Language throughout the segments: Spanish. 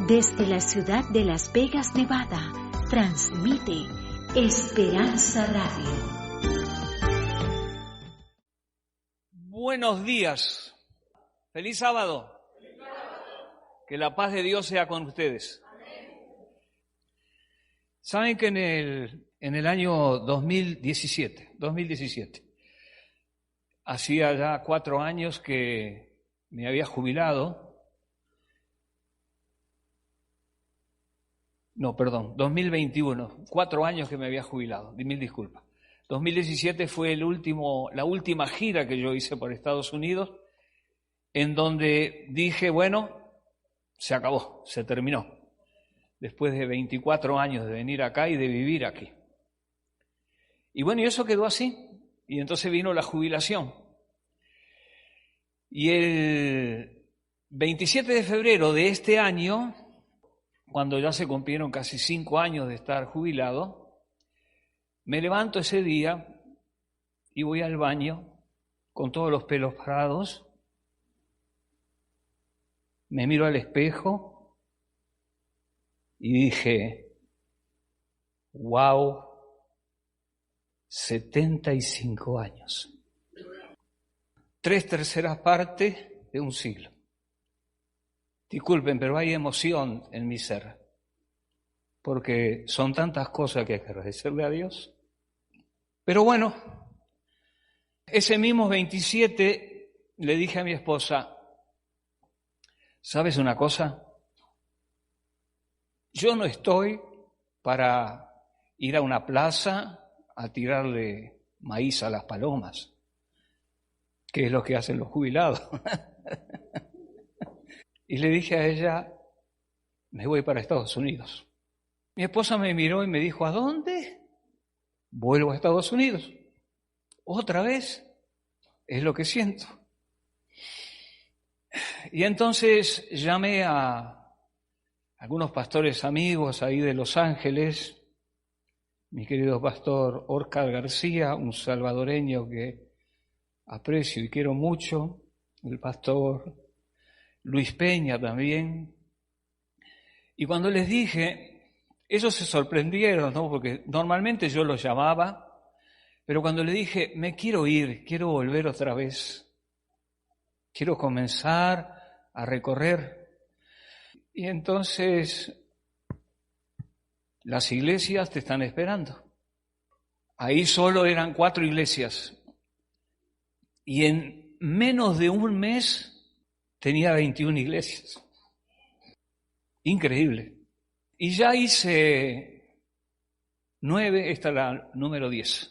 Desde la ciudad de Las Vegas, Nevada, transmite Esperanza Radio. Buenos días. Feliz sábado. Que la paz de Dios sea con ustedes. Saben que en el año 2017, hacía ya 4 años que me había jubilado. 2021, 4 años que me había jubilado, 1000 disculpas. 2017 fue la última gira que yo hice por Estados Unidos, en donde dije, bueno, se acabó, se terminó, después de 24 años de venir acá y de vivir aquí. Y bueno, y eso quedó así, y entonces vino la jubilación. Y el 27 de febrero de este año, cuando ya se cumplieron casi 5 años de estar jubilado, me levanto ese día y voy al baño con todos los pelos parados, me miro al espejo y dije, wow, 75 años. 3/3 partes de un siglo. Disculpen, pero hay emoción en mi ser, porque son tantas cosas que hay que agradecerle a Dios. Pero bueno, ese mismo 27 le dije a mi esposa, ¿sabes una cosa? Yo no estoy para ir a una plaza a tirarle maíz a las palomas, que es lo que hacen los jubilados. Y le dije a ella, me voy para Estados Unidos. Mi esposa me miró y me dijo, ¿a dónde? Vuelvo a Estados Unidos. ¿Otra vez? Es lo que siento. Y entonces llamé a algunos pastores amigos ahí de Los Ángeles, mi querido pastor Oscar García, un salvadoreño que aprecio y quiero mucho, el pastor Luis Peña también. Y cuando les dije, ellos se sorprendieron, ¿no? Porque normalmente yo los llamaba, pero cuando les dije, me quiero ir, quiero volver otra vez, quiero comenzar a recorrer. Y entonces las iglesias te están esperando. Ahí solo eran 4 iglesias. Y en menos de un mes tenía 21 iglesias. Increíble. Y ya hice 9, esta es la número 10.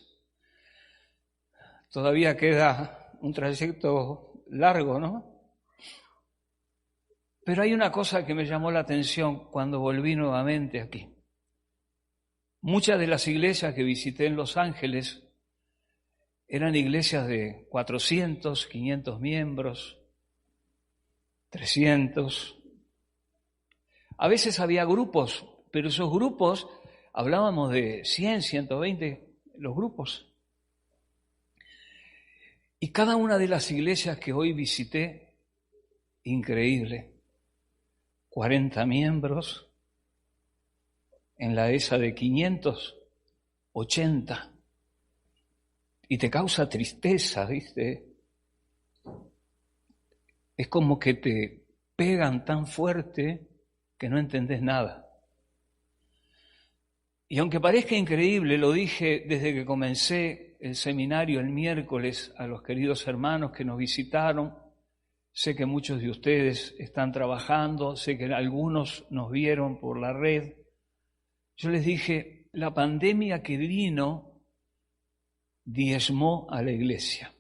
Todavía queda un trayecto largo, ¿no? Pero hay una cosa que me llamó la atención cuando volví nuevamente aquí. Muchas de las iglesias que visité en Los Ángeles eran iglesias de 400, 500 miembros, 300. A veces había grupos, pero esos grupos, hablábamos de 100, 120, los grupos. Y cada una de las iglesias que hoy visité, increíble, 40 miembros, en la esa de 580. Y te causa tristeza, ¿viste? Es como que te pegan tan fuerte que no entendés nada. Y aunque parezca increíble, lo dije desde que comencé el seminario el miércoles a los queridos hermanos que nos visitaron. Sé que muchos de ustedes están trabajando, sé que algunos nos vieron por la red. Yo les dije, la pandemia que vino diezmó a la iglesia.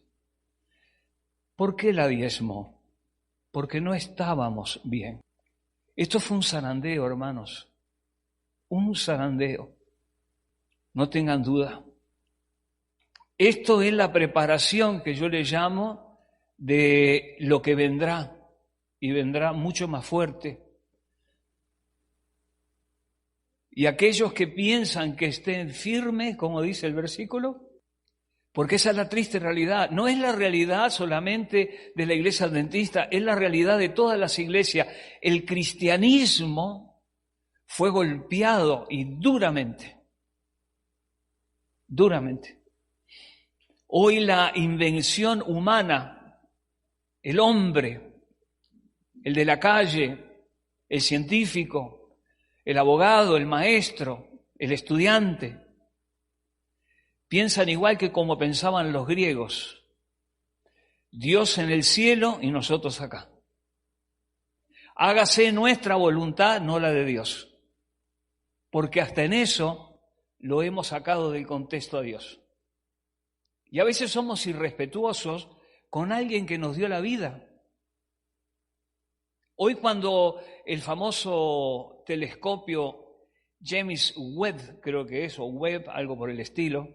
¿Por qué la diezmó? Porque no estábamos bien. Esto fue un zarandeo, hermanos, un zarandeo. No tengan duda. Esto es la preparación que yo le llamo de lo que vendrá, y vendrá mucho más fuerte. Y aquellos que piensan que estén firmes, como dice el versículo, Porque esa es la triste realidad. No es la realidad solamente de la iglesia adventista, es la realidad de todas las iglesias. El cristianismo fue golpeado y duramente. Hoy la invención humana, el hombre, el de la calle, el científico, el abogado, el maestro, el estudiante, piensan igual que como pensaban los griegos. Dios en el cielo y nosotros acá. Hágase nuestra voluntad, no la de Dios. Porque hasta en eso lo hemos sacado del contexto a Dios. Y a veces somos irrespetuosos con alguien que nos dio la vida. Hoy cuando el famoso telescopio James Webb, creo que es, o Webb, algo por el estilo,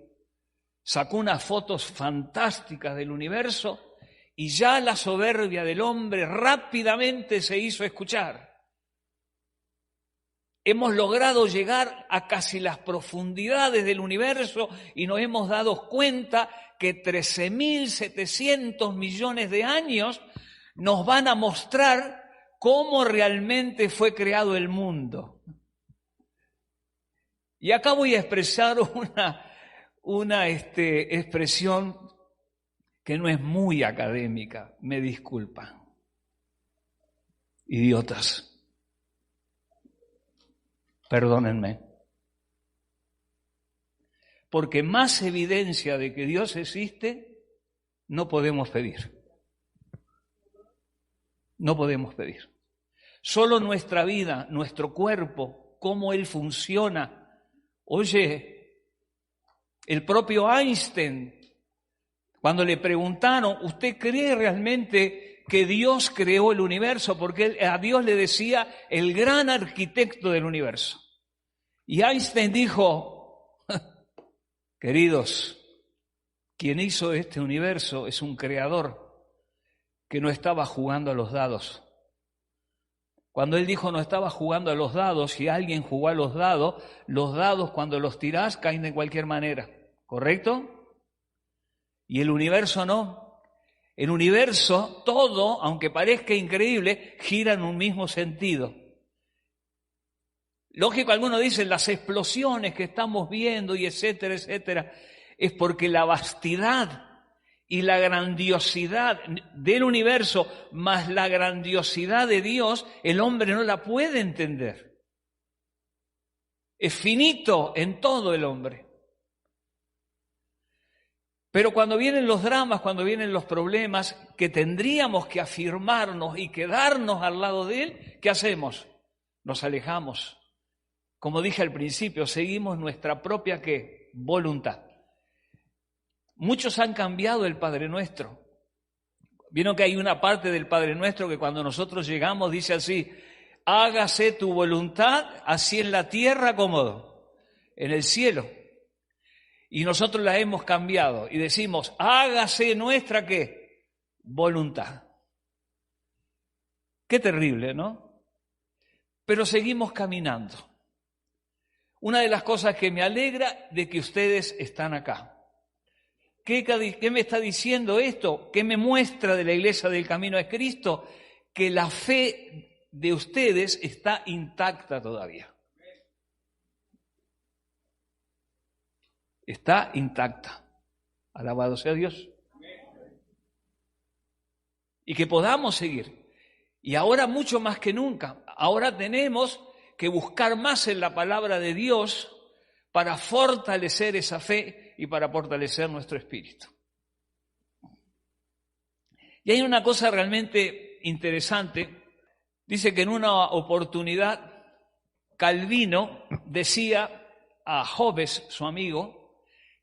sacó unas fotos fantásticas del universo y ya la soberbia del hombre rápidamente se hizo escuchar. Hemos logrado llegar a casi las profundidades del universo y nos hemos dado cuenta que 13.700 millones de años nos van a mostrar cómo realmente fue creado el mundo. Y acá voy a expresar una expresión que no es muy académica, me disculpan. Idiotas. Perdónenme. Porque más evidencia de que Dios existe, no podemos pedir. No podemos pedir. Solo nuestra vida, nuestro cuerpo, cómo él funciona. Oye, el propio Einstein, cuando le preguntaron, ¿usted cree realmente que Dios creó el universo? Porque a Dios le decía el gran arquitecto del universo. Y Einstein dijo, queridos, quien hizo este universo es un creador que no estaba jugando a los dados. Cuando él dijo no estaba jugando a los dados, si alguien jugó a los dados cuando los tirás caen de cualquier manera, ¿correcto? Y el universo no. El universo, todo, aunque parezca increíble, gira en un mismo sentido. Lógico, algunos dicen las explosiones que estamos viendo y etcétera, etcétera, es porque la vastidad y la grandiosidad del universo más la grandiosidad de Dios, el hombre no la puede entender. Es finito en todo el hombre. Pero cuando vienen los dramas, cuando vienen los problemas, que tendríamos que afirmarnos y quedarnos al lado de Él, ¿qué hacemos? Nos alejamos. Como dije al principio, seguimos nuestra propia ¿qué? Voluntad. Muchos han cambiado el Padre Nuestro. Vieron que hay una parte del Padre Nuestro que cuando nosotros llegamos dice así, hágase tu voluntad, así en la tierra como en el cielo. Y nosotros la hemos cambiado y decimos, hágase nuestra ¿qué? Voluntad. Qué terrible, ¿no? Pero seguimos caminando. Una de las cosas que me alegra de que ustedes están acá. ¿Qué me está diciendo esto? ¿Qué me muestra de la Iglesia del Camino a Cristo? Que la fe de ustedes está intacta todavía. Está intacta. Alabado sea Dios. Y que podamos seguir. Y ahora mucho más que nunca. Ahora tenemos que buscar más en la palabra de Dios para fortalecer esa fe y para fortalecer nuestro espíritu. Y hay una cosa realmente interesante. Dice que en una oportunidad Calvino decía a Hobbes, su amigo,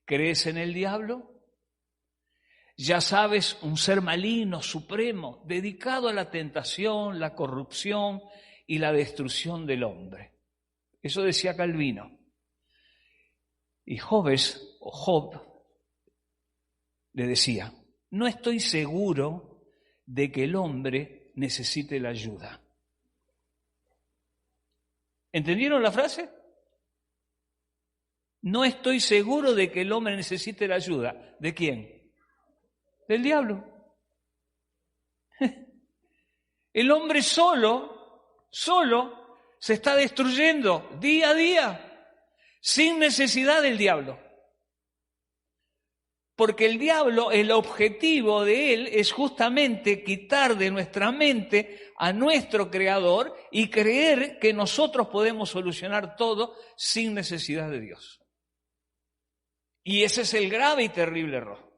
¿crees en el diablo? Ya sabes, un ser maligno, supremo, dedicado a la tentación, la corrupción y la destrucción del hombre. Eso decía Calvino. Y Hobbes, o Job, le decía, no estoy seguro de que el hombre necesite la ayuda. ¿Entendieron la frase? no estoy seguro de que el hombre necesite la ayuda. ¿De quién? Del diablo. El hombre solo se está destruyendo día a día, sin necesidad del diablo. Porque el diablo, el objetivo de él es justamente quitar de nuestra mente a nuestro Creador y creer que nosotros podemos solucionar todo sin necesidad de Dios. Y ese es el grave y terrible error.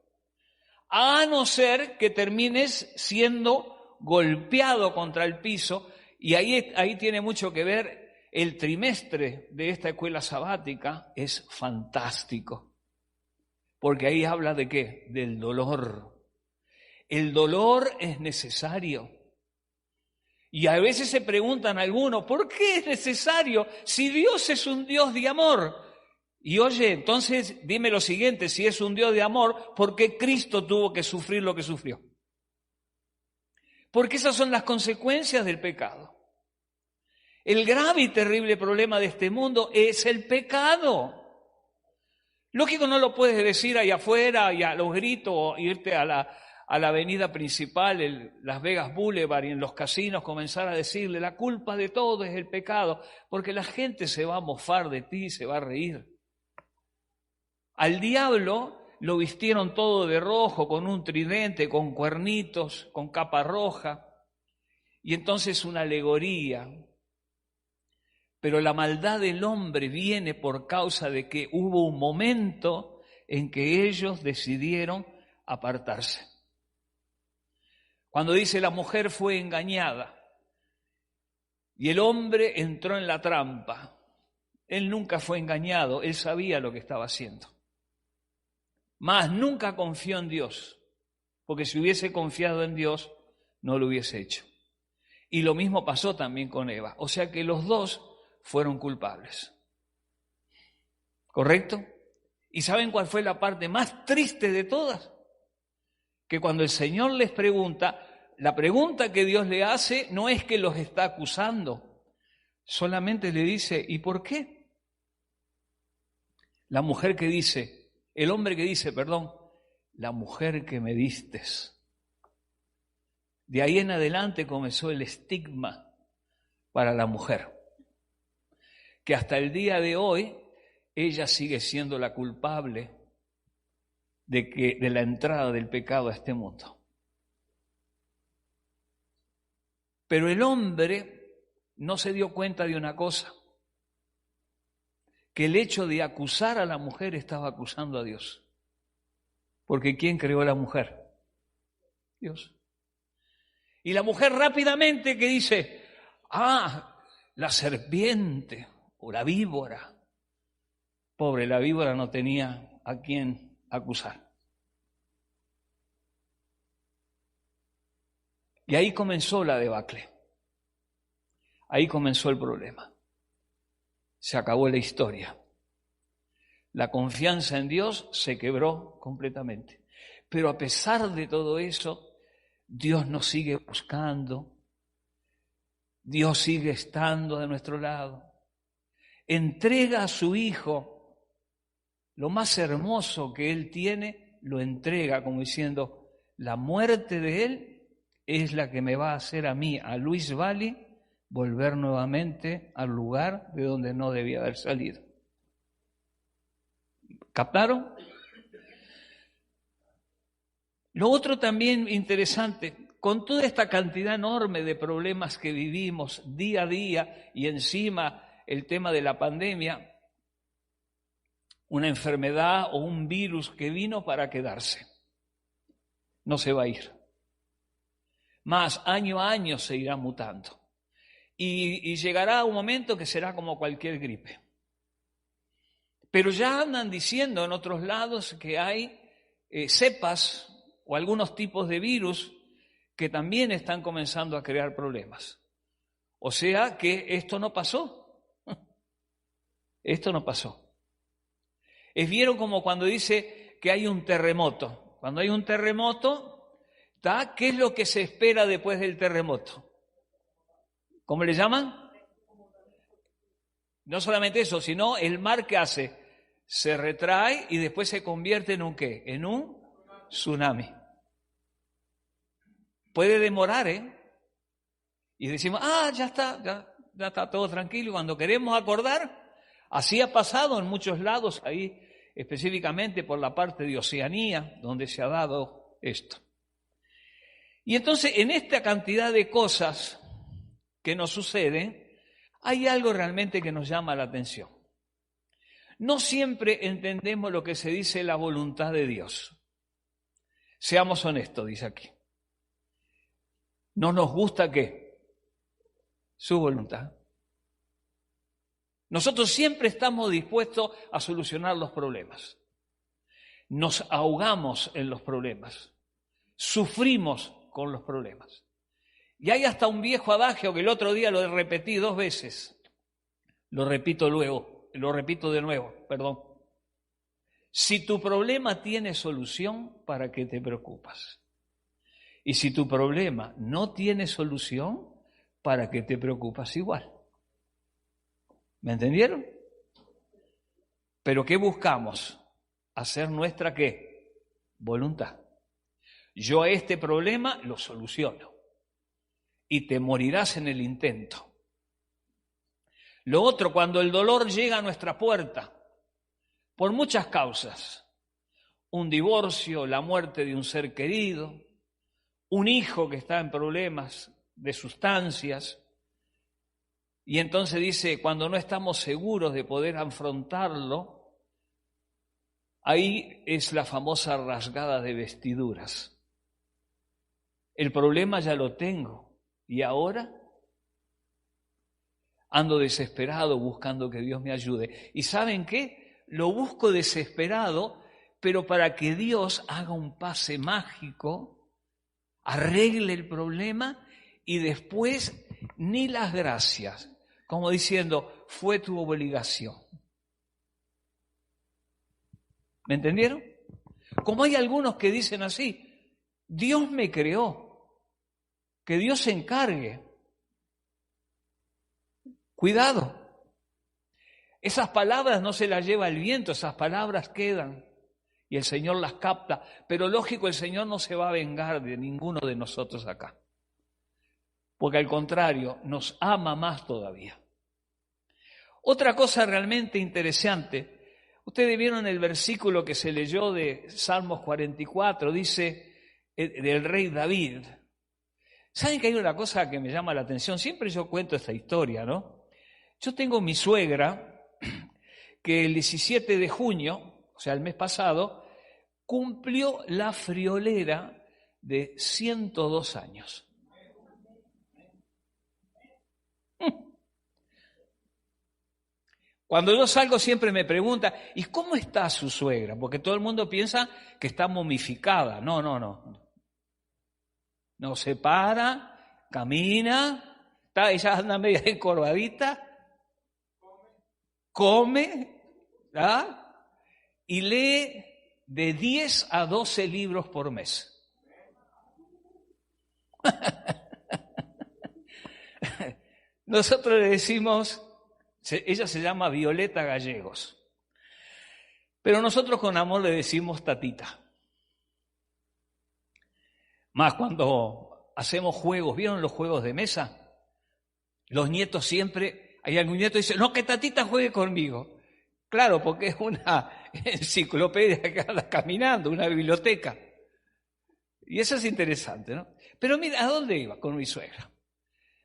A no ser que termines siendo golpeado contra el piso, y ahí tiene mucho que ver el trimestre de esta escuela sabática, es fantástico. Porque ahí habla de ¿qué? Del dolor. El dolor es necesario. Y a veces se preguntan algunos, ¿por qué es necesario si Dios es un Dios de amor? Y oye, entonces dime lo siguiente, si es un Dios de amor, ¿por qué Cristo tuvo que sufrir lo que sufrió? Porque esas son las consecuencias del pecado. El grave y terrible problema de este mundo es el pecado. Lógico, no lo puedes decir allá afuera y a los gritos o irte a la avenida principal, Las Vegas Boulevard, y en los casinos comenzar a decirle la culpa de todo es el pecado, porque la gente se va a mofar de ti, se va a reír. Al diablo lo vistieron todo de rojo, con un tridente, con cuernitos, con capa roja, y entonces una alegoría. Pero la maldad del hombre viene por causa de que hubo un momento en que ellos decidieron apartarse. Cuando dice la mujer fue engañada y el hombre entró en la trampa, él nunca fue engañado, él sabía lo que estaba haciendo. Mas nunca confió en Dios, porque si hubiese confiado en Dios, no lo hubiese hecho. Y lo mismo pasó también con Eva, o sea que los dos fueron culpables. ¿Correcto? ¿Y saben cuál fue la parte más triste de todas? Que cuando el Señor les pregunta, la pregunta que Dios le hace no es que los está acusando, solamente le dice, ¿y por qué? La mujer que dice, el hombre que dice, perdón, la mujer que me distes. De ahí en adelante comenzó el estigma para la mujer, que hasta el día de hoy ella sigue siendo la culpable de la entrada del pecado a este mundo. Pero el hombre no se dio cuenta de una cosa, que el hecho de acusar a la mujer estaba acusando a Dios. Porque ¿quién creó a la mujer? Dios. Y la mujer rápidamente que dice, la serpiente o la víbora. Pobre, la víbora no tenía a quién acusar. Y ahí comenzó la debacle. Ahí comenzó el problema. Se acabó la historia. La confianza en Dios se quebró completamente. Pero a pesar de todo eso, Dios nos sigue buscando. Dios sigue estando de nuestro lado. Entrega a su Hijo. Lo más hermoso que Él tiene, lo entrega como diciendo, la muerte de Él es la que me va a hacer a mí, a Luis Valli, volver nuevamente al lugar de donde no debía haber salido. ¿Captaron? Lo otro también interesante, con toda esta cantidad enorme de problemas que vivimos día a día y encima el tema de la pandemia, una enfermedad o un virus que vino para quedarse, no se va a ir. Más año a año se irá mutando. Y llegará un momento que será como cualquier gripe. Pero ya andan diciendo en otros lados que hay cepas o algunos tipos de virus que también están comenzando a crear problemas. O sea que esto no pasó. Esto no pasó. Vieron como cuando dice que hay un terremoto. Cuando hay un terremoto, ¿qué es lo que se espera después del terremoto? ¿Cómo le llaman? No solamente eso, sino el mar que hace, se retrae y después se convierte en un ¿qué? En un tsunami. Puede demorar, Y decimos, ya está, ya está todo tranquilo. Y cuando queremos acordar, así ha pasado en muchos lados, ahí específicamente por la parte de Oceanía, donde se ha dado esto. Y entonces, en esta cantidad de cosas que nos suceden, hay algo realmente que nos llama la atención. No siempre entendemos lo que se dice la voluntad de Dios. Seamos honestos, dice aquí. ¿No nos gusta qué? Su voluntad. Nosotros siempre estamos dispuestos a solucionar los problemas. Nos ahogamos en los problemas. Sufrimos con los problemas. Y hay hasta un viejo adagio que el otro día lo repetí 2 veces. Lo repito de nuevo, perdón. Si tu problema tiene solución, ¿para qué te preocupas? Y si tu problema no tiene solución, ¿para qué te preocupas igual? ¿Me entendieron? Pero ¿qué buscamos? Hacer nuestra ¿qué? Voluntad. Yo a este problema lo soluciono y te morirás en el intento. Lo otro, cuando el dolor llega a nuestra puerta, por muchas causas, un divorcio, la muerte de un ser querido, un hijo que está en problemas de sustancias, y entonces dice, cuando no estamos seguros de poder afrontarlo, ahí es la famosa rasgada de vestiduras. El problema ya lo tengo, y ahora ando desesperado buscando que Dios me ayude. ¿Y saben qué? Lo busco desesperado, pero para que Dios haga un pase mágico, arregle el problema y después ni las gracias, como diciendo, fue tu obligación. ¿Me entendieron? Como hay algunos que dicen así, Dios me creó, que Dios se encargue. Cuidado. Esas palabras no se las lleva el viento, esas palabras quedan y el Señor las capta. Pero lógico, el Señor no se va a vengar de ninguno de nosotros acá. Porque al contrario, nos ama más todavía. Otra cosa realmente interesante, ustedes vieron el versículo que se leyó de Salmos 44, dice del rey David. ¿Saben que hay una cosa que me llama la atención? Siempre yo cuento esta historia, ¿no? Yo tengo mi suegra que el 17 de junio, o sea, el mes pasado, cumplió la friolera de 102 años. Cuando yo salgo siempre me preguntan, ¿y cómo está su suegra? Porque todo el mundo piensa que está momificada. No. No se para, camina, ella anda media encorvadita, come, y lee de 10 a 12 libros por mes. Nosotros le decimos, ella se llama Violeta Gallegos, pero nosotros con amor le decimos Tatita. Más cuando hacemos juegos, ¿vieron los juegos de mesa? Los nietos siempre, hay algún nieto que dice, no, que Tatita juegue conmigo. Claro, porque es una enciclopedia que anda caminando, una biblioteca. Y eso es interesante, ¿no? Pero mira, ¿a dónde iba con mi suegra?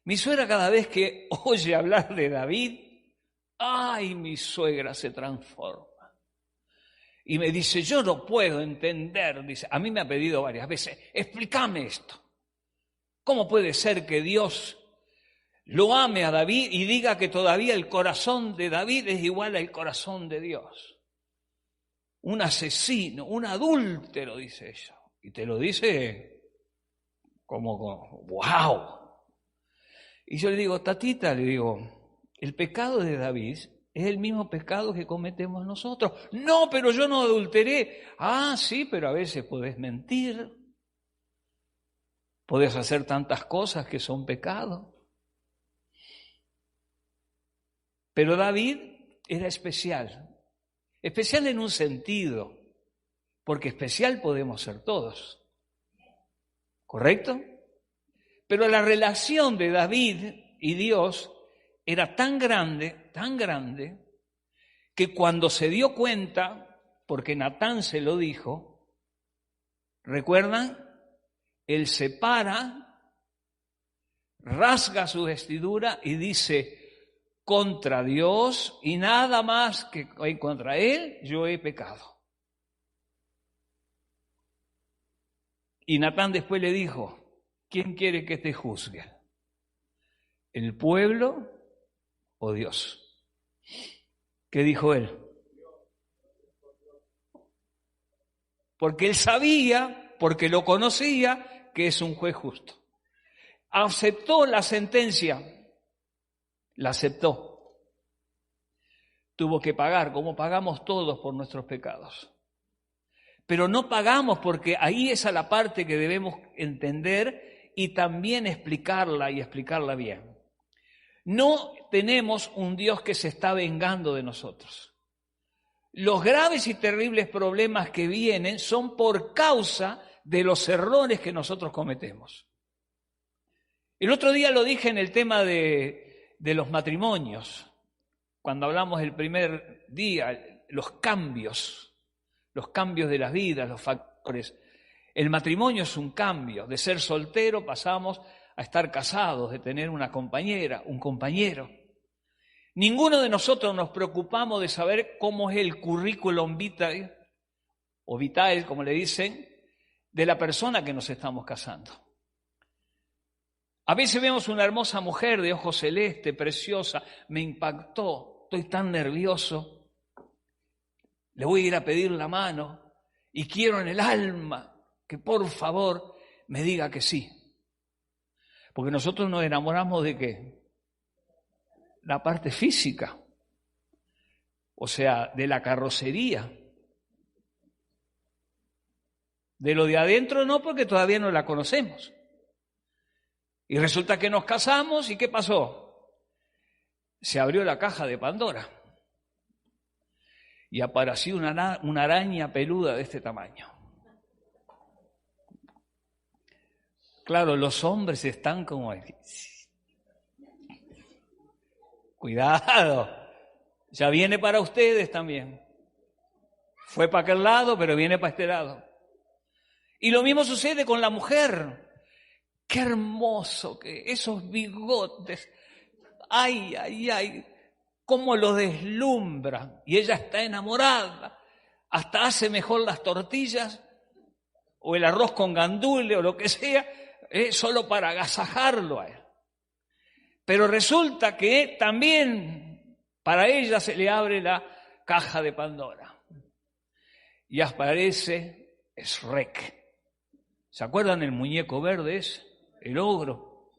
Mi suegra cada vez que oye hablar de David, ¡ay, mi suegra se transforma! Y me dice, yo no puedo entender, dice, a mí me ha pedido varias veces, explícame esto. ¿Cómo puede ser que Dios lo ame a David y diga que todavía el corazón de David es igual al corazón de Dios? Un asesino, un adúltero, dice ella. Y te lo dice como ¡wow! Y yo le digo, Tatita, le digo, el pecado de David es el mismo pecado que cometemos nosotros. No, pero yo no adulteré. Ah, sí, pero a veces podés mentir. Podés hacer tantas cosas que son pecado. Pero David era especial. Especial en un sentido, porque especial podemos ser todos. ¿Correcto? Pero la relación de David y Dios era tan grande, que cuando se dio cuenta, porque Natán se lo dijo, ¿recuerdan? Él se para, rasga su vestidura y dice: contra Dios y nada más que contra Él yo he pecado. Y Natán después le dijo: ¿quién quiere que te juzgue? ¿El pueblo o Dios? ¿Qué dijo él? Porque él sabía, porque lo conocía, que es un juez justo. Aceptó la sentencia, la aceptó. Tuvo que pagar, como pagamos todos por nuestros pecados. Pero no pagamos porque ahí es a la parte que debemos entender y también explicarla y explicarla bien. No tenemos un Dios que se está vengando de nosotros. Los graves y terribles problemas que vienen son por causa de los errores que nosotros cometemos. El otro día lo dije en el tema de los matrimonios, cuando hablamos el primer día, los cambios de las vidas, los factores. El matrimonio es un cambio. De ser soltero pasamos a estar casados, de tener una compañera, un compañero. Ninguno de nosotros nos preocupamos de saber cómo es el currículum vitae, o vitae, como le dicen, de la persona que nos estamos casando. A veces vemos una hermosa mujer de ojos celeste, preciosa, me impactó, estoy tan nervioso, le voy a ir a pedir la mano y quiero en el alma que por favor me diga que sí. Porque nosotros nos enamoramos de ¿qué? La parte física, o sea, de la carrocería. De lo de adentro no, porque todavía no la conocemos. Y resulta que nos casamos, ¿y qué pasó? Se abrió la caja de Pandora y apareció una araña peluda de este tamaño. Claro, los hombres están como... Cuidado, ya viene para ustedes también. Fue para aquel lado, pero viene para este lado. Y lo mismo sucede con la mujer. Qué hermoso que esos bigotes, ay, ay, ay, cómo lo deslumbran. Y ella está enamorada, hasta hace mejor las tortillas o el arroz con gandule o lo que sea, solo para agasajarlo a él. Pero resulta que también para ella se le abre la caja de Pandora y aparece Shrek. ¿Se acuerdan el muñeco verde ese? El ogro,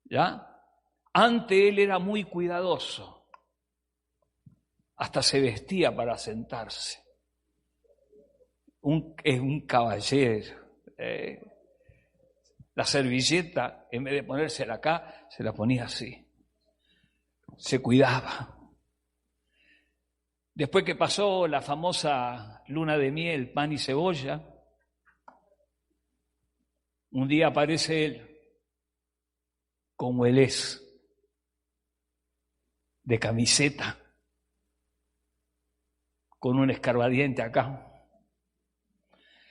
¿ya? Antes él era muy cuidadoso, hasta se vestía para sentarse. Es un caballero. La servilleta, en vez de ponérsela acá, se la ponía así. Se cuidaba. Después que pasó la famosa luna de miel, pan y cebolla, un día aparece él, como él es, de camiseta, con un escarbadiente acá.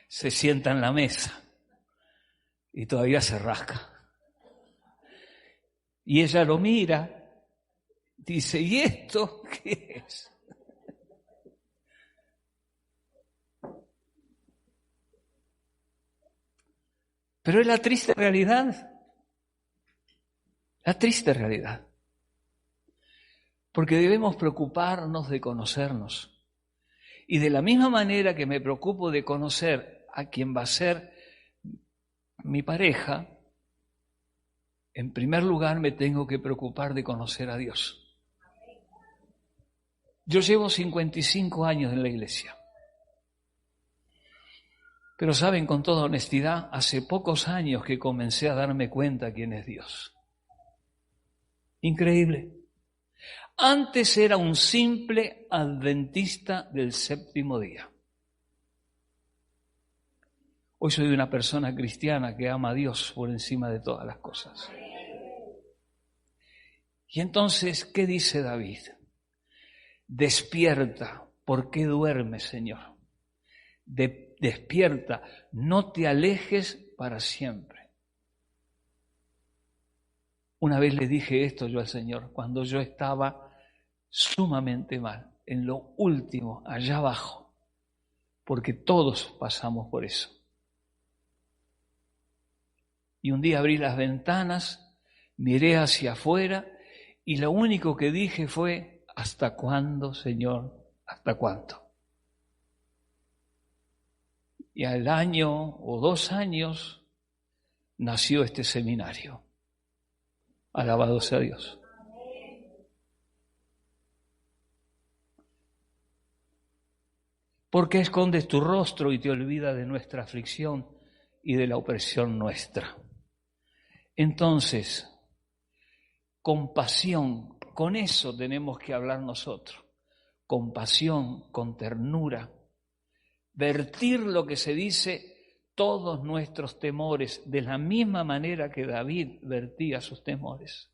Se sienta en la mesa y todavía se rasca. Y ella lo mira, dice, ¿y esto qué es? Pero es la triste realidad. La triste realidad. Porque debemos preocuparnos de conocernos. Y de la misma manera que me preocupo de conocer a quien va a ser mi pareja, en primer lugar me tengo que preocupar de conocer a Dios. Yo llevo 55 años en la iglesia. Pero saben, con toda honestidad, hace pocos años que comencé a darme cuenta quién es Dios. Increíble. Antes era un simple adventista del séptimo día. Hoy soy una persona cristiana que ama a Dios por encima de todas las cosas. Y entonces, ¿qué dice David? Despierta, ¿por qué duermes, Señor? Despierta, no te alejes para siempre. Una vez le dije esto yo al Señor, cuando yo estaba sumamente mal, en lo último, allá abajo, porque todos pasamos por eso. Y un día abrí las ventanas, miré hacia afuera y lo único que dije fue, ¿hasta cuándo, Señor? ¿Hasta cuánto? Y al año o 2 años nació este seminario. Alabado sea Dios. ¿Por qué escondes tu rostro y te olvidas de nuestra aflicción y de la opresión nuestra? Entonces, compasión, con eso tenemos que hablar nosotros. Compasión, con ternura. Vertir lo que se dice, todos nuestros temores, de la misma manera que David vertía sus temores.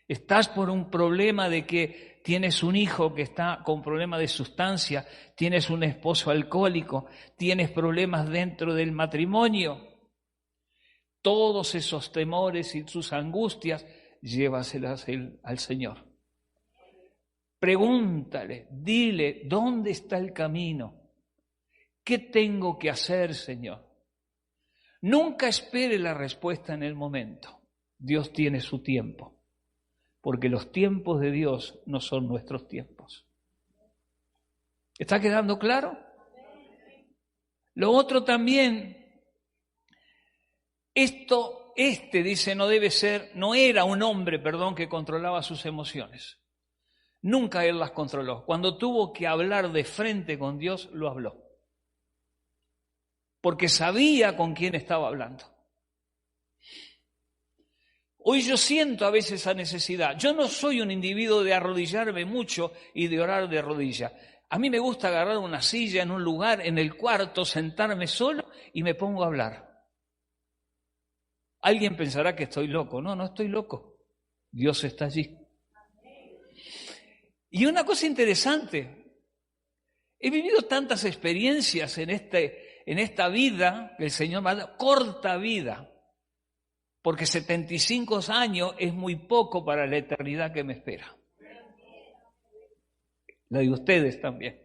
Estás por un problema de que tienes un hijo que está con problema de sustancia, tienes un esposo alcohólico, tienes problemas dentro del matrimonio. Todos esos temores y sus angustias, llévaselas al Señor. Pregúntale, dile, ¿dónde está el camino? ¿Qué tengo que hacer, Señor? Nunca espere la respuesta en el momento. Dios tiene su tiempo, porque los tiempos de Dios no son nuestros tiempos. ¿Está quedando claro? Lo otro también, dice, no era un hombre, que controlaba sus emociones. Nunca él las controló. Cuando tuvo que hablar de frente con Dios, lo habló. Porque sabía con quién estaba hablando. Hoy yo siento a veces esa necesidad. Yo no soy un individuo de arrodillarme mucho y de orar de rodillas. A mí me gusta agarrar una silla en un lugar, en el cuarto, sentarme solo y me pongo a hablar. Alguien pensará que estoy loco. No, no estoy loco. Dios está allí. Y una cosa interesante, he vivido tantas experiencias en esta vida que el Señor me ha dado, corta vida, porque 75 años es muy poco para la eternidad que me espera. La de ustedes también.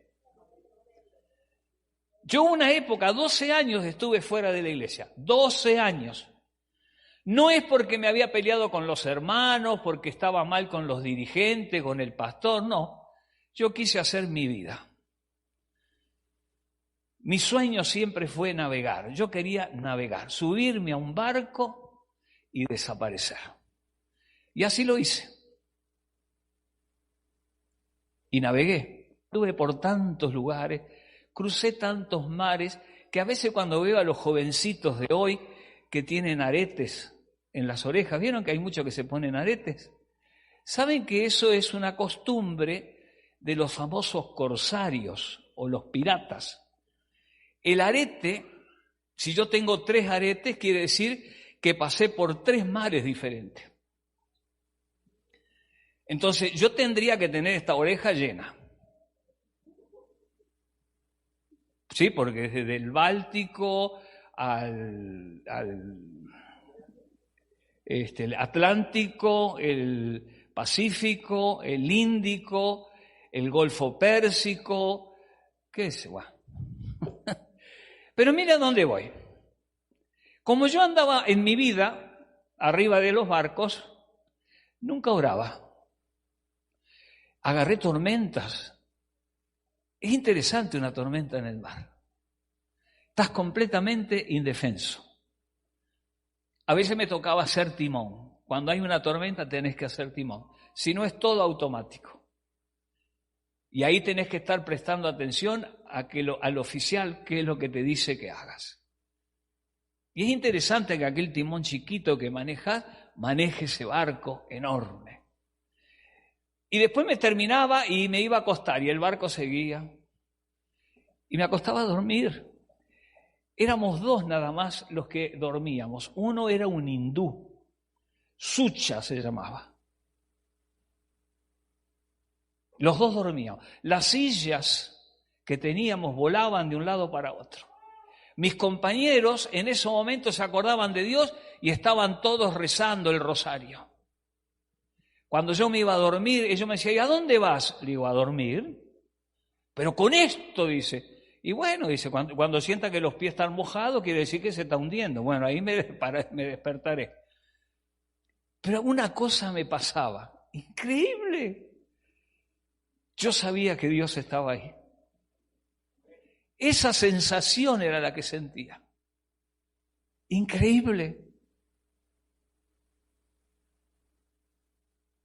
Yo una época, 12 años estuve fuera de la iglesia, 12 años. No es porque me había peleado con los hermanos, porque estaba mal con los dirigentes, con el pastor, no. Yo quise hacer mi vida. Mi sueño siempre fue navegar. Yo quería navegar, subirme a un barco y desaparecer. Y así lo hice. Y navegué. Estuve por tantos lugares, crucé tantos mares, que a veces cuando veo a los jovencitos de hoy que tienen aretes en las orejas, ¿vieron que hay muchos que se ponen aretes? ¿Saben que eso es una costumbre de los famosos corsarios o los piratas? El arete, si yo tengo 3 aretes, quiere decir que pasé por 3 mares diferentes. Entonces, yo tendría que tener esta oreja llena. Sí, porque desde el Báltico al Atlántico, el Pacífico, el Índico, el Golfo Pérsico, qué sé, bueno. Pero mira dónde voy. Como yo andaba en mi vida arriba de los barcos, nunca oraba. Agarré tormentas. Es interesante una tormenta en el mar. Estás completamente indefenso. A veces me tocaba hacer timón. Cuando hay una tormenta tenés que hacer timón. Si no, es todo automático. Y ahí tenés que estar prestando atención al oficial, qué es lo que te dice que hagas. Y es interesante que aquel timón chiquito que manejas, maneje ese barco enorme. Y después me terminaba y me iba a acostar y el barco seguía. Y me acostaba a dormir. Éramos dos nada más los que dormíamos. Uno era un hindú, Sucha se llamaba. Los dos dormíamos. Las sillas que teníamos volaban de un lado para otro. Mis compañeros en ese momento se acordaban de Dios y estaban todos rezando el rosario. Cuando yo me iba a dormir, ellos me decían, ¿y a dónde vas? Le digo, a dormir. Pero con esto, dice. Y bueno, dice, cuando sienta que los pies están mojados, quiere decir que se está hundiendo. Bueno, ahí me despertaré. Pero una cosa me pasaba, increíble. Yo sabía que Dios estaba ahí. Esa sensación era la que sentía. Increíble.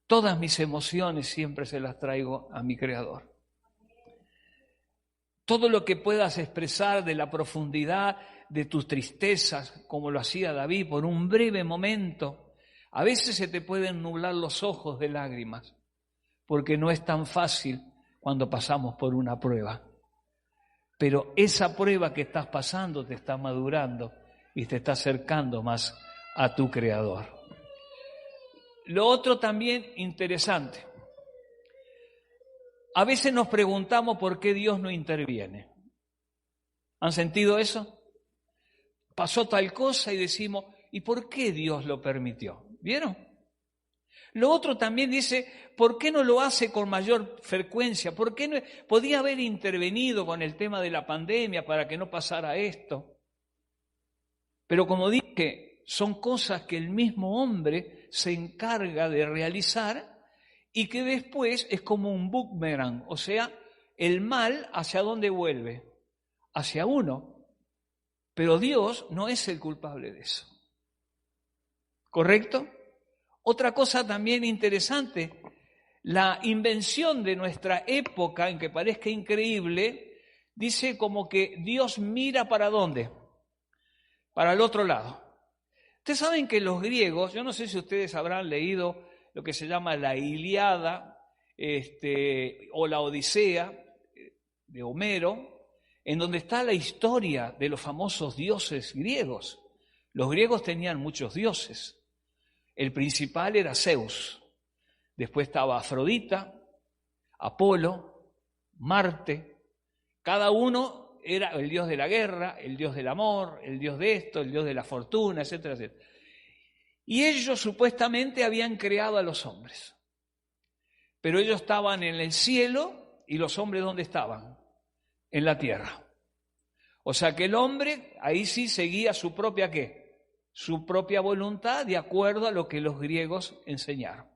Todas mis emociones siempre se las traigo a mi Creador. Todo lo que puedas expresar de la profundidad de tus tristezas, como lo hacía David, por un breve momento, a veces se te pueden nublar los ojos de lágrimas, porque no es tan fácil cuando pasamos por una prueba. Pero esa prueba que estás pasando te está madurando y te está acercando más a tu Creador. Lo otro también interesante. A veces nos preguntamos por qué Dios no interviene. ¿Han sentido eso? Pasó tal cosa y decimos, ¿y por qué Dios lo permitió? ¿Vieron? Lo otro también dice, ¿por qué no lo hace con mayor frecuencia? ¿Por qué no podía haber intervenido con el tema de la pandemia para que no pasara esto? Pero como dije, son cosas que el mismo hombre se encarga de realizar y que después es como un boomerang, o sea, el mal ¿hacia dónde vuelve? Hacia uno. Pero Dios no es el culpable de eso. ¿Correcto? Otra cosa también interesante, la invención de nuestra época, en que parezca increíble, dice como que Dios mira ¿para dónde? Para el otro lado. Ustedes saben que los griegos, yo no sé si ustedes habrán leído lo que se llama la Ilíada o la Odisea de Homero, en donde está la historia de los famosos dioses griegos. Los griegos tenían muchos dioses. El principal era Zeus, después estaba Afrodita, Apolo, Marte. Cada uno era el dios de la guerra, el dios del amor, el dios de esto, el dios de la fortuna, etcétera, etcétera. Y ellos supuestamente habían creado a los hombres. Pero ellos estaban en el cielo y los hombres ¿dónde estaban? En la tierra. O sea que el hombre ahí sí seguía su propia ¿qué? Su propia voluntad de acuerdo a lo que los griegos enseñaron.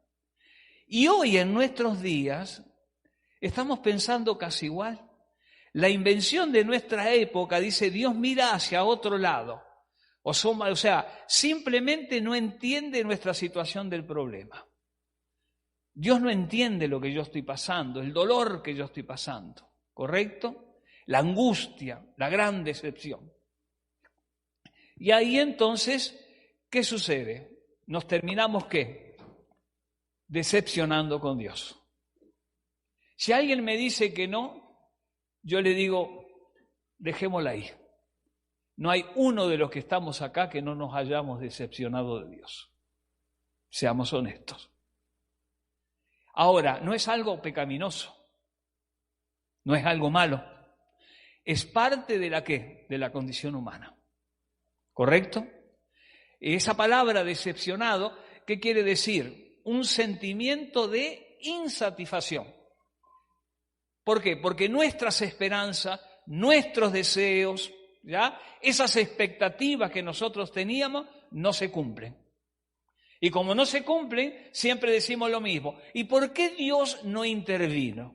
Y hoy en nuestros días estamos pensando casi igual. La invención de nuestra época dice Dios mira hacia otro lado. O sea, simplemente no entiende nuestra situación del problema. Dios no entiende lo que yo estoy pasando, el dolor que yo estoy pasando, ¿correcto? La angustia, la gran decepción. Y ahí entonces, ¿qué sucede? Nos terminamos, ¿qué? Decepcionando con Dios. Si alguien me dice que no, yo le digo, dejémosla ahí. No hay uno de los que estamos acá que no nos hayamos decepcionado de Dios. Seamos honestos. Ahora, no es algo pecaminoso, no es algo malo, es parte de la ¿qué? De la condición humana. ¿Correcto? Esa palabra decepcionado, ¿qué quiere decir? Un sentimiento de insatisfacción. ¿Por qué? Porque nuestras esperanzas, nuestros deseos, ¿ya? Esas expectativas que nosotros teníamos no se cumplen. Y como no se cumplen, siempre decimos lo mismo. ¿Y por qué Dios no intervino?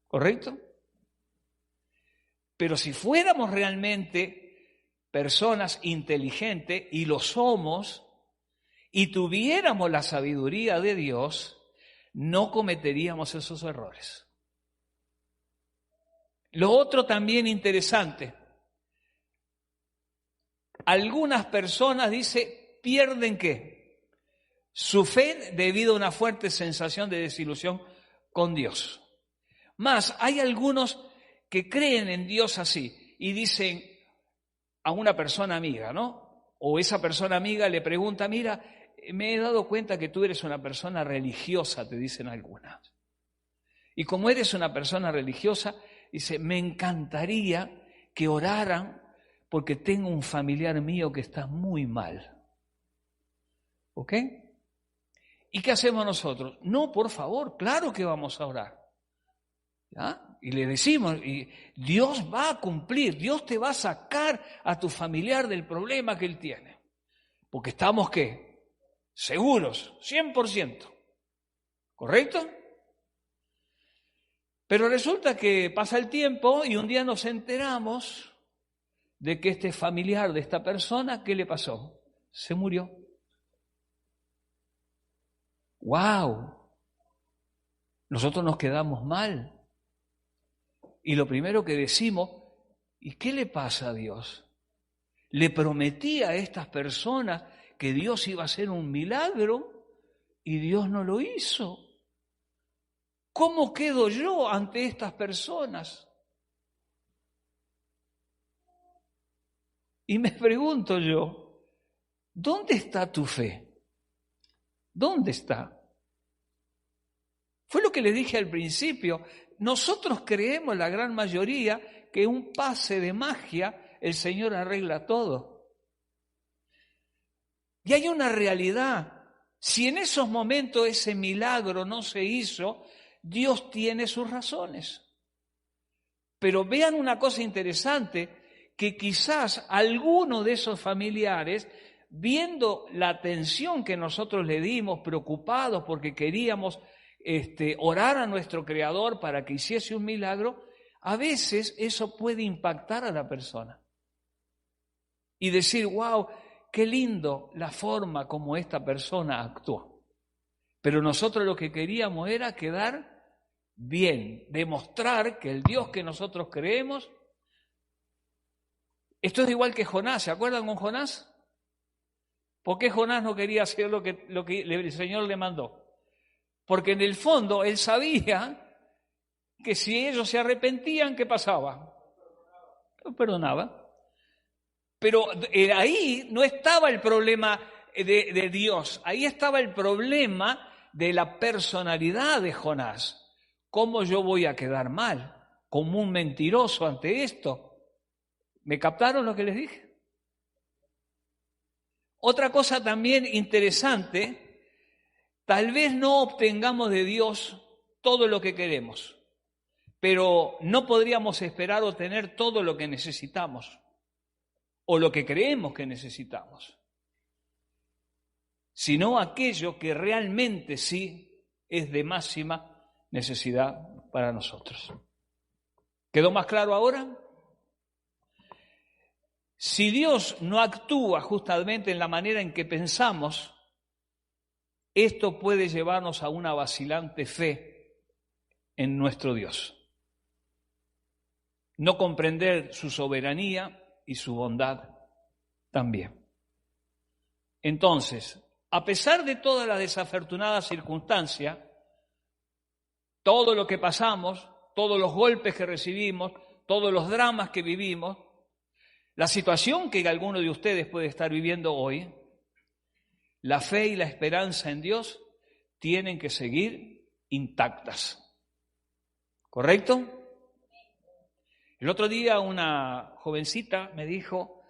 ¿Correcto? Pero si fuéramos realmente personas inteligentes, y lo somos, y tuviéramos la sabiduría de Dios, no cometeríamos esos errores. Lo otro también interesante, algunas personas, dice, pierden ¿qué? Su fe debido a una fuerte sensación de desilusión con Dios. Más, hay algunos que creen en Dios así y dicen a una persona amiga, ¿no? O esa persona amiga le pregunta, mira, me he dado cuenta que tú eres una persona religiosa, te dicen algunas. Y como eres una persona religiosa, dice, me encantaría que oraran porque tengo un familiar mío que está muy mal. ¿Ok? ¿Y qué hacemos nosotros? No, por favor, claro que vamos a orar. ¿Ya? Y le decimos, y Dios va a cumplir, Dios te va a sacar a tu familiar del problema que él tiene. Porque estamos, ¿qué? Seguros, 100%. ¿Correcto? Pero resulta que pasa el tiempo y un día nos enteramos de que este familiar de esta persona, ¿qué le pasó? Se murió. ¡Wow! Nosotros nos quedamos mal. Y lo primero que decimos, ¿y qué le pasa a Dios? Le prometí a estas personas que Dios iba a hacer un milagro y Dios no lo hizo. ¿Cómo quedo yo ante estas personas? Y me pregunto yo, ¿dónde está tu fe? ¿Dónde está? Fue lo que le dije al principio. Nosotros creemos, la gran mayoría, que un pase de magia el Señor arregla todo. Y hay una realidad. Si en esos momentos ese milagro no se hizo, Dios tiene sus razones. Pero vean una cosa interesante, que quizás alguno de esos familiares, viendo la atención que nosotros le dimos, preocupados porque queríamos orar a nuestro Creador para que hiciese un milagro, a veces eso puede impactar a la persona. Y decir, wow, qué lindo la forma como esta persona actuó. Pero nosotros lo que queríamos era quedar bien, demostrar que el Dios que nosotros creemos. Esto es igual que Jonás, ¿se acuerdan con Jonás? ¿Por qué Jonás no quería hacer lo que el Señor le mandó? Porque en el fondo él sabía que si ellos se arrepentían, ¿qué pasaba? Los perdonaba. Pero ahí no estaba el problema de Dios, ahí estaba el problema de la personalidad de Jonás. ¿Cómo yo voy a quedar mal? Como un mentiroso ante esto. ¿Me captaron lo que les dije? Otra cosa también interesante, tal vez no obtengamos de Dios todo lo que queremos, pero no podríamos esperar obtener todo lo que necesitamos o lo que creemos que necesitamos, sino aquello que realmente sí es de máxima necesidad para nosotros. ¿Quedó más claro ahora? Si Dios no actúa justamente en la manera en que pensamos, esto puede llevarnos a una vacilante fe en nuestro Dios. No comprender su soberanía y su bondad también. Entonces, a pesar de todas las desafortunadas circunstancias, todo lo que pasamos, todos los golpes que recibimos, todos los dramas que vivimos, la situación que alguno de ustedes puede estar viviendo hoy, la fe y la esperanza en Dios tienen que seguir intactas. ¿Correcto? El otro día una jovencita me dijo,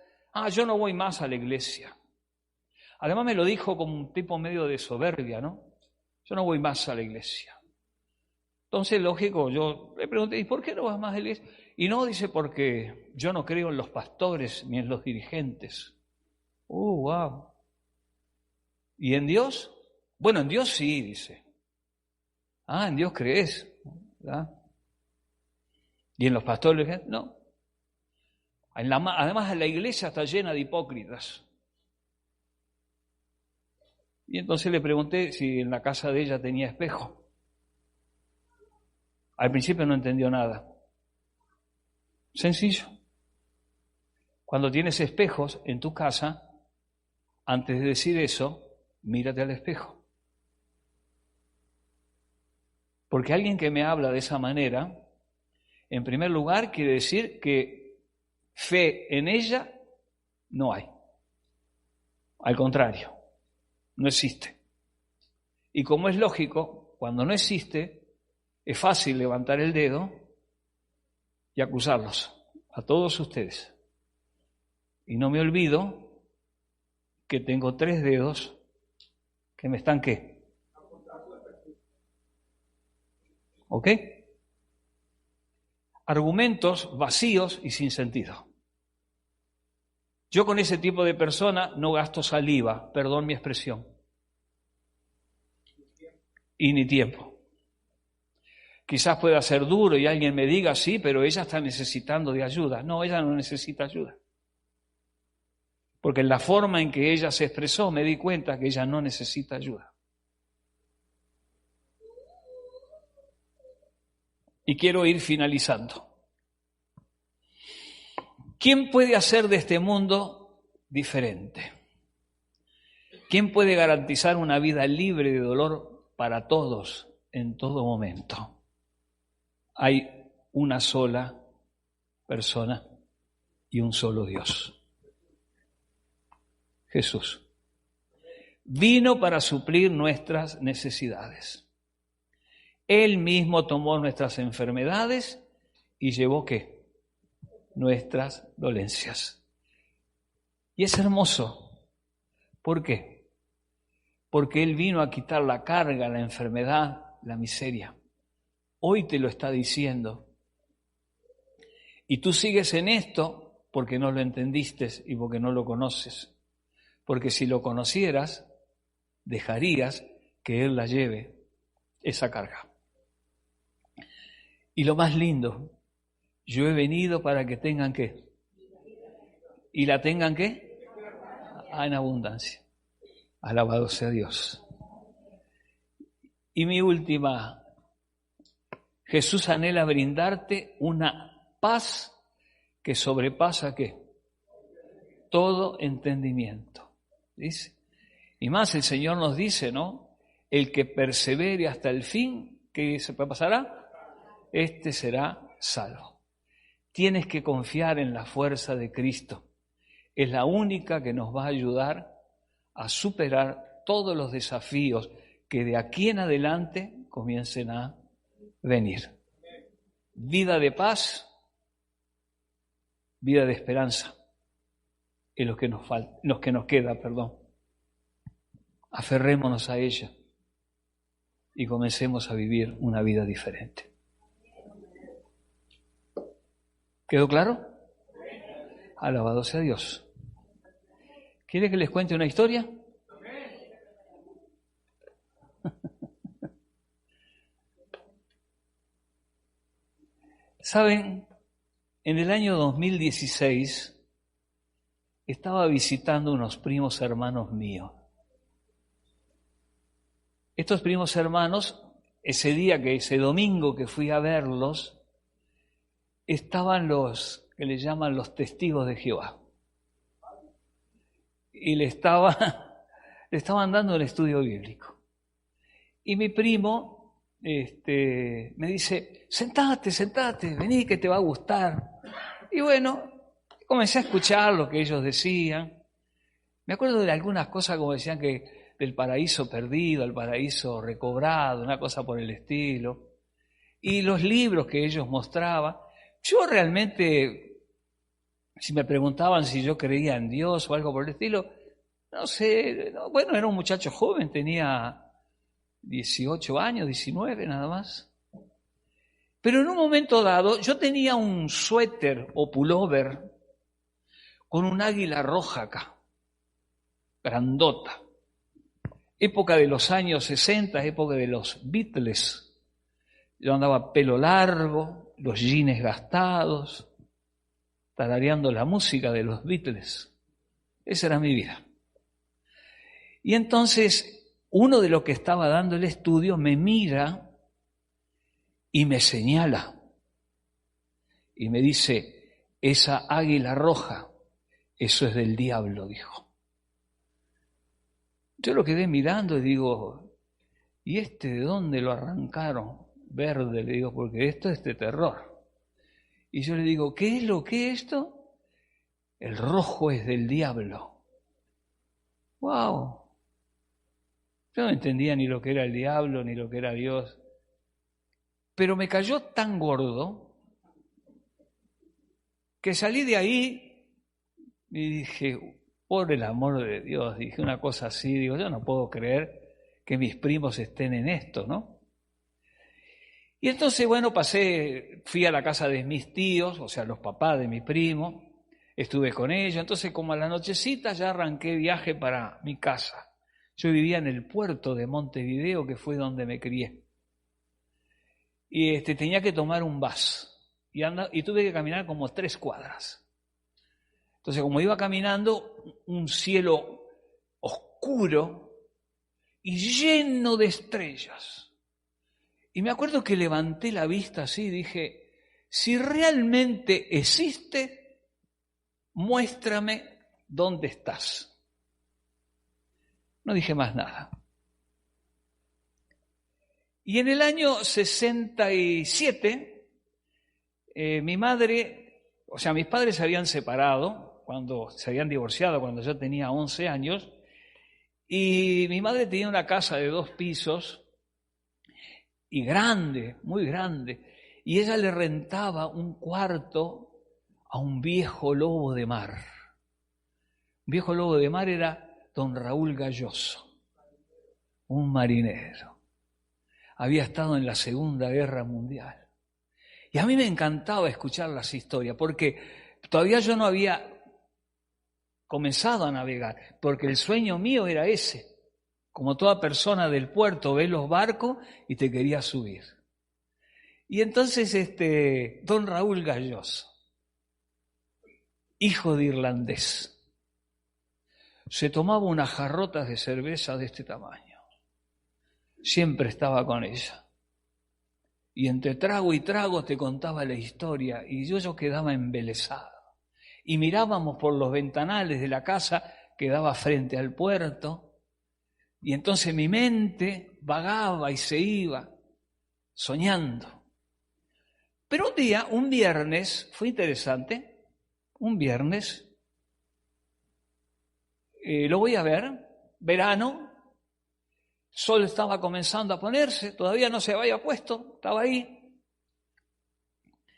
yo no voy más a la iglesia. Además me lo dijo como un tipo medio de soberbia, ¿no? Yo no voy más a la iglesia. Entonces, lógico, yo le pregunté, ¿y por qué no vas más a la iglesia? Y no, dice, porque yo no creo en los pastores ni en los dirigentes. Wow. ¿Y en Dios? Bueno, en Dios sí, dice. En Dios crees, ¿verdad? ¿Y en los pastores? No. Además, la iglesia está llena de hipócritas. Y entonces le pregunté si en la casa de ella tenía espejo. Al principio no entendió nada. Sencillo. Cuando tienes espejos en tu casa, antes de decir eso, mírate al espejo. Porque alguien que me habla de esa manera, en primer lugar, quiere decir que fe en ella no hay. Al contrario, no existe. Y como es lógico, cuando no existe, es fácil levantar el dedo y acusarlos, a todos ustedes. Y no me olvido que tengo 3 dedos que me están ¿qué? ¿Ok? Argumentos vacíos y sin sentido. Yo con ese tipo de persona no gasto saliva, perdón mi expresión, y ni tiempo. Quizás pueda ser duro y alguien me diga, sí, pero ella está necesitando de ayuda. No, ella no necesita ayuda. Porque en la forma en que ella se expresó me di cuenta que ella no necesita ayuda. Y quiero ir finalizando. ¿Quién puede hacer de este mundo diferente? ¿Quién puede garantizar una vida libre de dolor para todos en todo momento? Hay una sola persona y un solo Dios. Jesús. Vino para suplir nuestras necesidades. Él mismo tomó nuestras enfermedades y llevó ¿qué? Nuestras dolencias. Y es hermoso. ¿Por qué? Porque Él vino a quitar la carga, la enfermedad, la miseria. Hoy te lo está diciendo. Y tú sigues en esto porque no lo entendiste y porque no lo conoces. Porque si lo conocieras, dejarías que Él la lleve, esa carga. Y lo más lindo, yo he venido para que tengan ¿qué? ¿Y la tengan qué? En abundancia. Alabado sea Dios. Y mi última, Jesús anhela brindarte una paz que sobrepasa ¿qué? Todo entendimiento. ¿Dice? Y más el Señor nos dice, ¿no? El que persevere hasta el fin, ¿qué se pasará? Este será salvo. Tienes que confiar en la fuerza de Cristo. Es la única que nos va a ayudar a superar todos los desafíos que de aquí en adelante comiencen a venir. Vida de paz, vida de esperanza, es lo que nos falta, lo que nos queda, perdón. Aferrémonos a ella y comencemos a vivir una vida diferente. ¿Quedó claro? Alabado sea Dios. ¿Quiere que les cuente una historia? Saben, en el año 2016 estaba visitando unos primos hermanos míos. Estos primos hermanos, ese domingo que fui a verlos, estaban los que le llaman los testigos de Jehová. Y le estaban dando el estudio bíblico. Y mi primo me dice, sentate, vení que te va a gustar. Y bueno, comencé a escuchar lo que ellos decían. Me acuerdo de algunas cosas como decían que del paraíso perdido, al paraíso recobrado, una cosa por el estilo. Y los libros que ellos mostraban. Yo realmente, si me preguntaban si yo creía en Dios o algo por el estilo, no sé, bueno, era un muchacho joven, tenía 18 años, 19 nada más. Pero en un momento dado, yo tenía un suéter o pullover con un águila roja acá, grandota. Época de los años 60, época de los Beatles. Yo andaba pelo largo, los jeans gastados, tarareando la música de los Beatles. Esa era mi vida. Y entonces, uno de los que estaba dando el estudio me mira y me señala. Y me dice, esa águila roja, eso es del diablo, dijo. Yo lo quedé mirando y digo, ¿y de dónde lo arrancaron? verde, le digo, porque esto es de terror. Y yo le digo, ¿qué es lo que es esto? El rojo es del diablo. ¡Wow! Yo no entendía ni lo que era el diablo, ni lo que era Dios. Pero me cayó tan gordo que salí de ahí y dije, por el amor de Dios, dije una cosa así, digo, yo no puedo creer que mis primos estén en esto, ¿no? Y entonces, bueno, fui a la casa de mis tíos, o sea, los papás de mi primo, estuve con ellos, entonces como a la nochecita ya arranqué viaje para mi casa. Yo vivía en el puerto de Montevideo, que fue donde me crié. Y tenía que tomar un bus, y tuve que caminar como 3 cuadras. Entonces, como iba caminando, un cielo oscuro y lleno de estrellas. Y me acuerdo que levanté la vista así y dije, si realmente existe, muéstrame dónde estás. No dije más nada. Y en el año 67, mi madre, o sea, mis padres se habían separado, se habían divorciado cuando yo tenía 11 años, y mi madre tenía una casa de 2 pisos, y grande, muy grande, y ella le rentaba un cuarto a un viejo lobo de mar. Un viejo lobo de mar era don Raúl Galloso, un marinero. Había estado en la Segunda Guerra Mundial. Y a mí me encantaba escuchar las historias, porque todavía yo no había comenzado a navegar, porque el sueño mío era ese. Como toda persona del puerto, ves los barcos y te quería subir. Y entonces don Raúl Galloso, hijo de irlandés, se tomaba unas jarrotas de cerveza de este tamaño. Siempre estaba con ella. Y entre trago y trago te contaba la historia y yo quedaba embelesado. Y mirábamos por los ventanales de la casa que daba frente al puerto y entonces mi mente vagaba y se iba soñando. Pero un viernes, fue interesante, un viernes, lo voy a ver, verano, sol estaba comenzando a ponerse, todavía no se había puesto, estaba ahí.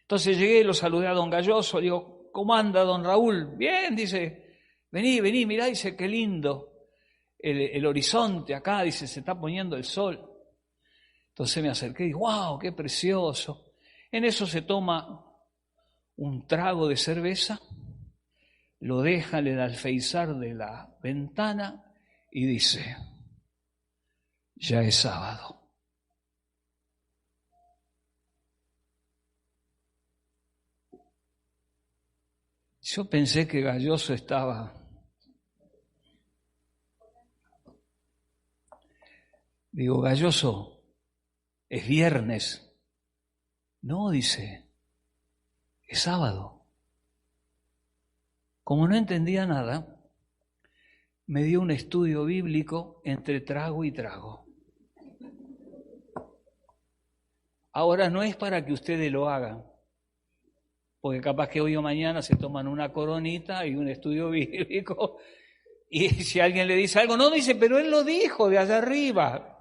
Entonces llegué, lo saludé a don Galloso, digo, ¿cómo anda don Raúl? Bien, dice, vení, mirá, dice, qué lindo el horizonte acá, dice, se está poniendo el sol. Entonces me acerqué y dije, wow, qué precioso. En eso se toma un trago de cerveza, lo deja en el alféizar de la ventana y dice, ya es sábado. Yo pensé que Galloso estaba... Digo, Galloso, es viernes. No, dice, es sábado. Como no entendía nada, me dio un estudio bíblico entre trago y trago. Ahora no es para que ustedes lo hagan, porque capaz que hoy o mañana se toman una coronita y un estudio bíblico, y si alguien le dice algo, no, dice, pero él lo dijo de allá arriba.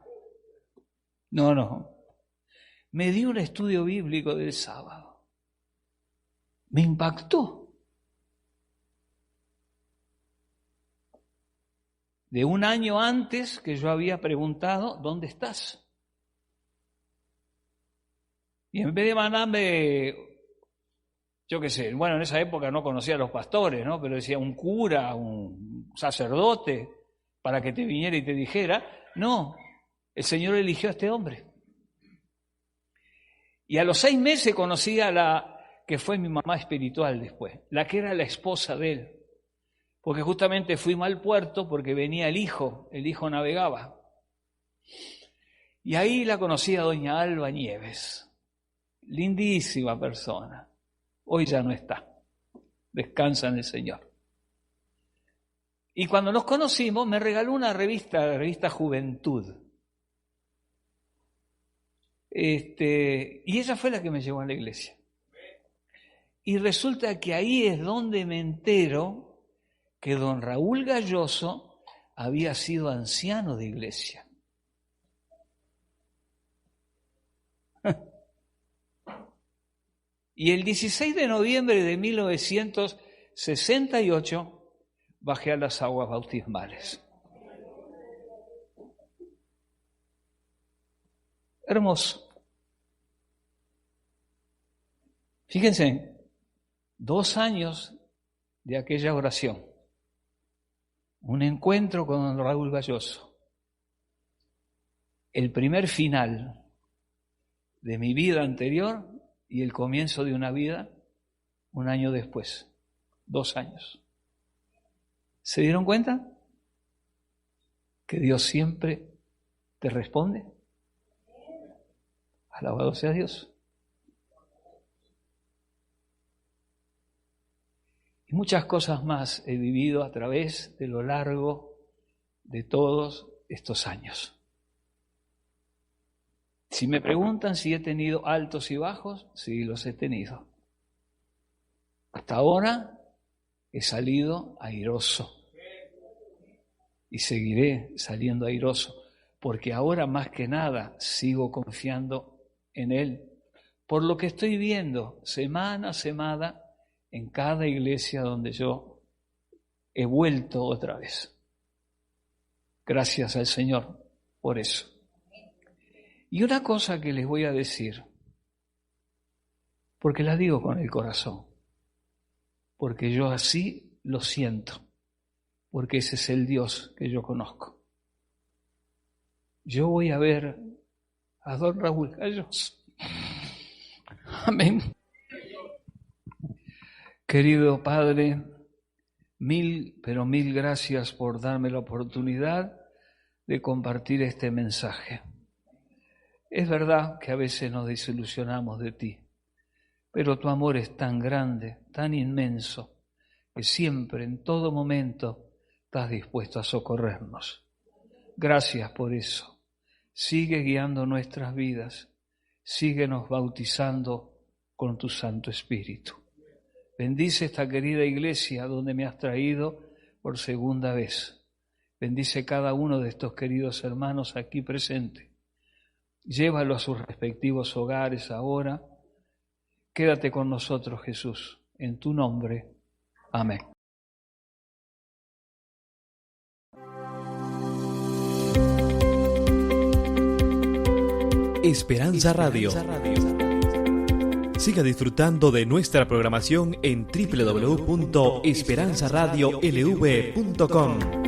No. Me dio un estudio bíblico del sábado. Me impactó. De un año antes que yo había preguntado, ¿dónde estás? Y en vez de mandarme, yo qué sé, bueno, en esa época no conocía a los pastores, ¿no? Pero decía un cura, un sacerdote, para que te viniera y te dijera, no, el Señor eligió a este hombre. Y a los 6 meses conocí a la que fue mi mamá espiritual después, la que era la esposa de él. Porque justamente fuimos al puerto porque venía el hijo navegaba. Y ahí la conocí a doña Alba Nieves, lindísima persona. Hoy ya no está, descansa en el Señor. Y cuando nos conocimos me regaló una revista, la revista Juventud. Y ella fue la que me llevó a la iglesia. Y resulta que ahí es donde me entero que don Raúl Galloso había sido anciano de iglesia. Y el 16 de noviembre de 1968 bajé a las aguas bautismales. Hermoso. Fíjense, 2 años de aquella oración. Un encuentro con don Raúl Galloso. El primer final de mi vida anterior y el comienzo de una vida 1 año después. 2 años. ¿Se dieron cuenta? Que Dios siempre te responde. Alabado sea Dios. Y muchas cosas más he vivido a través de lo largo de todos estos años. Si me preguntan si he tenido altos y bajos, sí, los he tenido. Hasta ahora he salido airoso y seguiré saliendo airoso, porque ahora más que nada sigo confiando en Él, por lo que estoy viendo semana a semana en cada iglesia donde yo he vuelto otra vez. Gracias al Señor por eso. Y una cosa que les voy a decir, porque la digo con el corazón, porque yo así lo siento, porque ese es el Dios que yo conozco. Yo voy a ver a don Raúl Galloso. Amén. Querido Padre, pero mil gracias por darme la oportunidad de compartir este mensaje. Es verdad que a veces nos desilusionamos de ti, pero tu amor es tan grande, tan inmenso, que siempre, en todo momento, estás dispuesto a socorrernos. Gracias por eso. Sigue guiando nuestras vidas, síguenos bautizando con tu Santo Espíritu. Bendice esta querida iglesia donde me has traído por segunda vez. Bendice cada uno de estos queridos hermanos aquí presentes. Llévalo a sus respectivos hogares ahora. Quédate con nosotros, Jesús. En tu nombre. Amén. Esperanza Radio. Siga disfrutando de nuestra programación en www.esperanzaradiolv.com.